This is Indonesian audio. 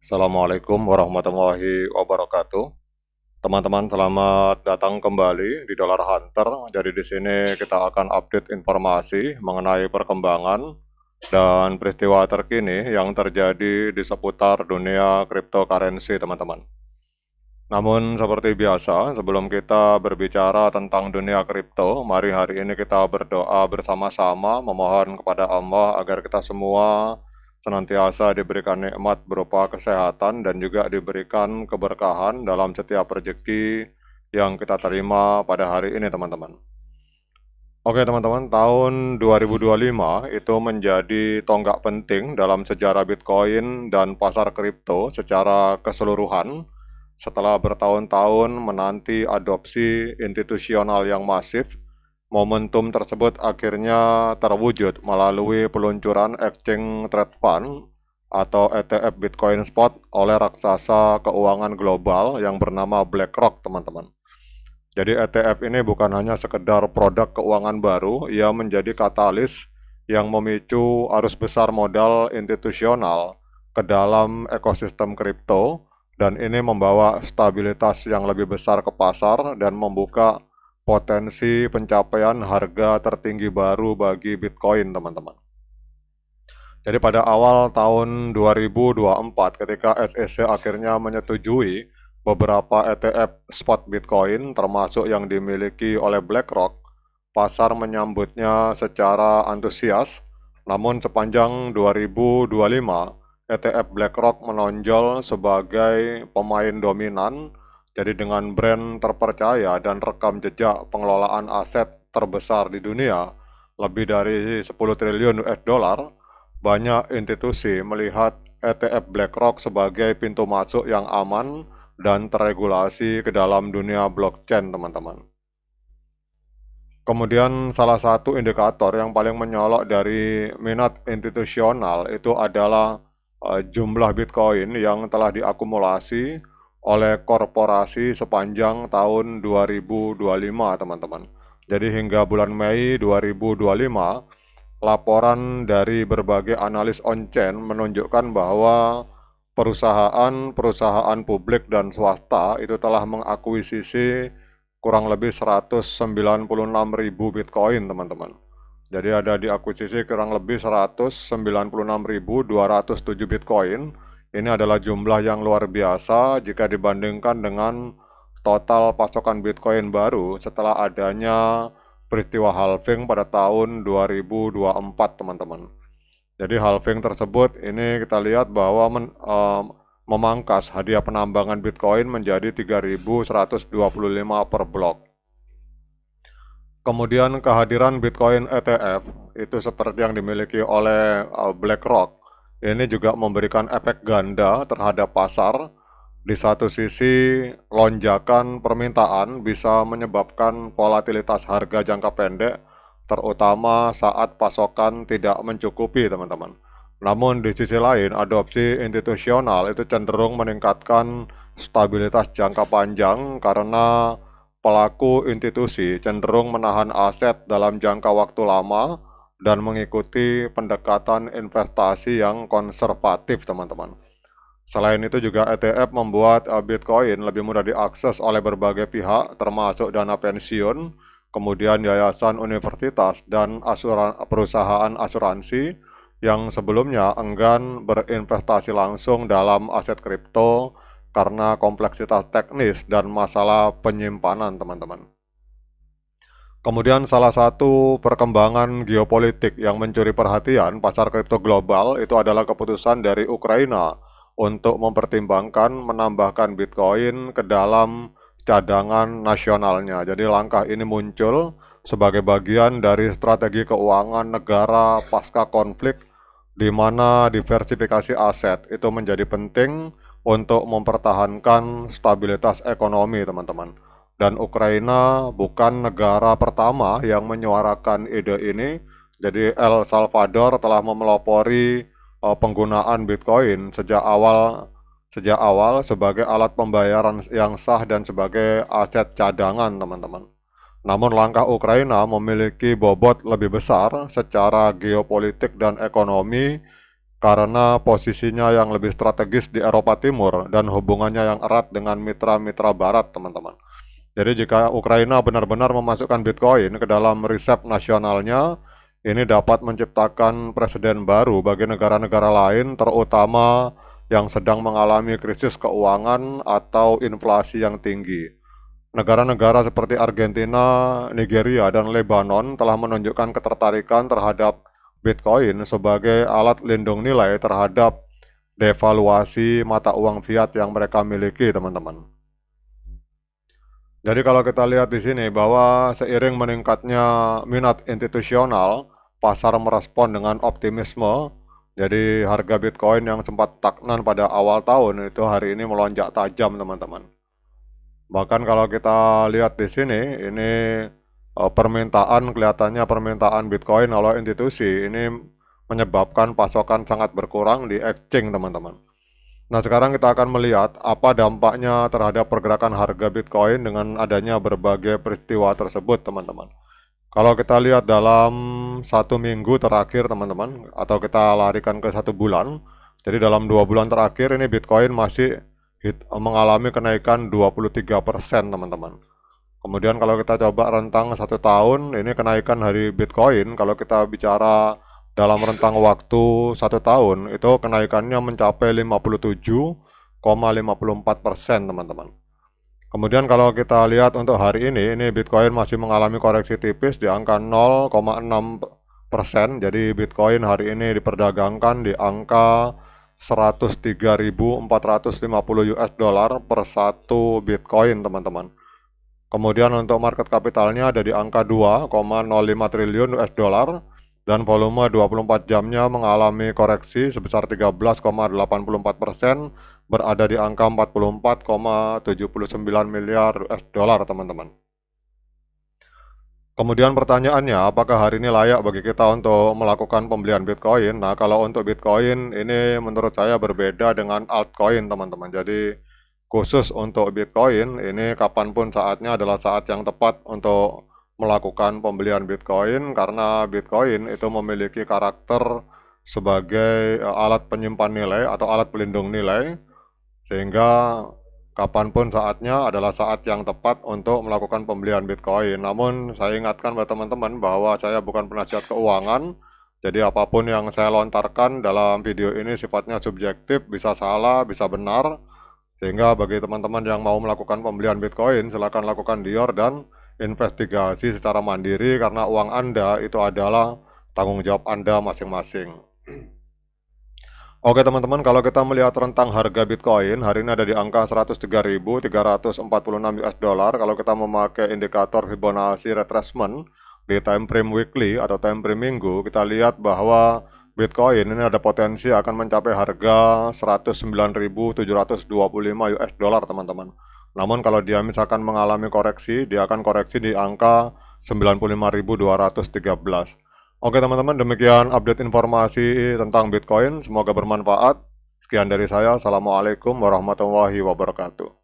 Assalamualaikum warahmatullahi wabarakatuh. Teman-teman, selamat datang kembali di Dollar Hunter. Jadi di sini kita akan update informasi mengenai perkembangan dan peristiwa terkini yang terjadi di seputar dunia cryptocurrency, teman-teman. Namun seperti biasa, sebelum kita berbicara tentang dunia kripto, mari hari ini kita berdoa bersama-sama memohon kepada Allah agar kita semua senantiasa diberikan nikmat berupa kesehatan dan juga diberikan keberkahan dalam setiap rezeki yang kita terima pada hari ini, teman-teman. Oke teman-teman, tahun 2025 itu menjadi tonggak penting dalam sejarah Bitcoin dan pasar kripto secara keseluruhan setelah bertahun-tahun menanti adopsi institusional yang masif. Momentum tersebut akhirnya terwujud melalui peluncuran Exchange Trade Fund atau ETF Bitcoin Spot oleh raksasa keuangan global yang bernama BlackRock, teman-teman. Jadi ETF ini bukan hanya sekedar produk keuangan baru, ia menjadi katalis yang memicu arus besar modal institusional ke dalam ekosistem kripto, dan ini membawa stabilitas yang lebih besar ke pasar dan membuka potensi pencapaian harga tertinggi baru bagi Bitcoin, teman-teman. Jadi pada awal tahun 2024 ketika SEC akhirnya menyetujui beberapa ETF spot Bitcoin termasuk yang dimiliki oleh BlackRock, pasar menyambutnya secara antusias. Namun sepanjang 2025, ETF BlackRock menonjol sebagai pemain dominan, jadi dengan brand terpercaya dan rekam jejak pengelolaan aset terbesar di dunia, lebih dari 10 triliun US dollar, banyak institusi melihat ETF BlackRock sebagai pintu masuk yang aman dan terregulasi ke dalam dunia blockchain, teman-teman. Kemudian salah satu indikator yang paling menyolok dari minat institusional itu adalah jumlah Bitcoin yang telah diakumulasi oleh korporasi sepanjang tahun 2025, teman-teman. Jadi hingga bulan Mei 2025, laporan dari berbagai analis on-chain menunjukkan bahwa perusahaan publik dan swasta itu telah mengakuisisi kurang lebih 196.000 Bitcoin, teman-teman. Jadi ada diakuisisi kurang lebih 196.207 Bitcoin. Ini adalah jumlah yang luar biasa jika dibandingkan dengan total pasokan Bitcoin baru setelah adanya peristiwa halving pada tahun 2024, teman-teman. Jadi halving tersebut ini kita lihat bahwa memangkas hadiah penambangan Bitcoin menjadi 3.125 per blok. Kemudian kehadiran Bitcoin ETF itu seperti yang dimiliki oleh BlackRock, ini juga memberikan efek ganda terhadap pasar. Di satu sisi, lonjakan permintaan bisa menyebabkan volatilitas harga jangka pendek, terutama saat pasokan tidak mencukupi, teman-teman. Namun di sisi lain, adopsi institusional itu cenderung meningkatkan stabilitas jangka panjang karena pelaku institusi cenderung menahan aset dalam jangka waktu lama dan mengikuti pendekatan investasi yang konservatif, teman-teman. Selain itu juga ETF membuat Bitcoin lebih mudah diakses oleh berbagai pihak, termasuk dana pensiun, kemudian yayasan universitas, dan perusahaan asuransi yang sebelumnya enggan berinvestasi langsung dalam aset kripto karena kompleksitas teknis dan masalah penyimpanan, teman-teman. Kemudian salah satu perkembangan geopolitik yang mencuri perhatian pasar kripto global itu adalah keputusan dari Ukraina untuk mempertimbangkan menambahkan Bitcoin ke dalam cadangan nasionalnya. Jadi langkah ini muncul sebagai bagian dari strategi keuangan negara pasca konflik, di mana diversifikasi aset itu menjadi penting untuk mempertahankan stabilitas ekonomi, teman-teman. Dan Ukraina bukan negara pertama yang menyuarakan ide ini. Jadi El Salvador telah memelopori penggunaan Bitcoin sejak awal sebagai alat pembayaran yang sah dan sebagai aset cadangan, teman-teman. Namun langkah Ukraina memiliki bobot lebih besar secara geopolitik dan ekonomi karena posisinya yang lebih strategis di Eropa Timur dan hubungannya yang erat dengan mitra-mitra Barat, teman-teman. Jadi jika Ukraina benar-benar memasukkan Bitcoin ke dalam riset nasionalnya, ini dapat menciptakan presiden baru bagi negara-negara lain, terutama yang sedang mengalami krisis keuangan atau inflasi yang tinggi. Negara-negara seperti Argentina, Nigeria, dan Lebanon telah menunjukkan ketertarikan terhadap Bitcoin sebagai alat lindung nilai terhadap devaluasi mata uang fiat yang mereka miliki, teman-teman. Jadi kalau kita lihat di sini bahwa seiring meningkatnya minat institusional, pasar merespon dengan optimisme. Jadi harga Bitcoin yang sempat stagnan pada awal tahun itu hari ini melonjak tajam, teman-teman. Bahkan kalau kita lihat di sini, ini kelihatannya permintaan Bitcoin oleh institusi ini menyebabkan pasokan sangat berkurang di exchange, teman-teman. Nah, sekarang kita akan melihat apa dampaknya terhadap pergerakan harga Bitcoin dengan adanya berbagai peristiwa tersebut, teman-teman. Kalau kita lihat dalam 1 minggu terakhir, teman-teman, atau kita larikan ke 1 bulan, jadi dalam 2 bulan terakhir ini Bitcoin masih mengalami kenaikan 23%, teman-teman. Kemudian kalau kita coba rentang 1 tahun, ini kenaikan hari Bitcoin, kalau kita bicara dalam rentang waktu 1 tahun, itu kenaikannya mencapai 57,54%, teman-teman. Kemudian kalau kita lihat untuk hari ini Bitcoin masih mengalami koreksi tipis di angka 0,6%. Jadi Bitcoin hari ini diperdagangkan di angka 103.450 US dollar per 1 Bitcoin, teman-teman. Kemudian untuk market capitalnya ada di angka 2,05 triliun US dollar dan volume 24 jamnya mengalami koreksi sebesar 13,84%, berada di angka 44,79 miliar US dollar, teman-teman. Kemudian pertanyaannya, apakah hari ini layak bagi kita untuk melakukan pembelian Bitcoin? Nah, kalau untuk Bitcoin ini menurut saya berbeda dengan altcoin, teman-teman. Jadi khusus untuk Bitcoin, ini kapanpun saatnya adalah saat yang tepat untuk melakukan pembelian Bitcoin, karena Bitcoin itu memiliki karakter sebagai alat penyimpan nilai atau alat pelindung nilai, sehingga kapanpun saatnya adalah saat yang tepat untuk melakukan pembelian Bitcoin. Namun saya ingatkan buat teman-teman bahwa saya bukan penasihat keuangan, jadi apapun yang saya lontarkan dalam video ini sifatnya subjektif, bisa salah, bisa benar. Sehingga bagi teman-teman yang mau melakukan pembelian Bitcoin, silakan lakukan dior dan investigasi secara mandiri, karena uang Anda itu adalah tanggung jawab Anda masing-masing. Oke teman-teman, kalau kita melihat rentang harga Bitcoin, hari ini ada di angka 103.346 US dollar. Kalau kita memakai indikator Fibonacci retracement di time frame weekly atau time frame minggu, kita lihat bahwa Bitcoin ini ada potensi akan mencapai harga 109.725 US dollar, teman-teman. Namun kalau dia misalkan mengalami koreksi, dia akan koreksi di angka 95.213. Oke teman-teman, demikian update informasi tentang Bitcoin. Semoga bermanfaat. Sekian dari saya. Assalamualaikum warahmatullahi wabarakatuh.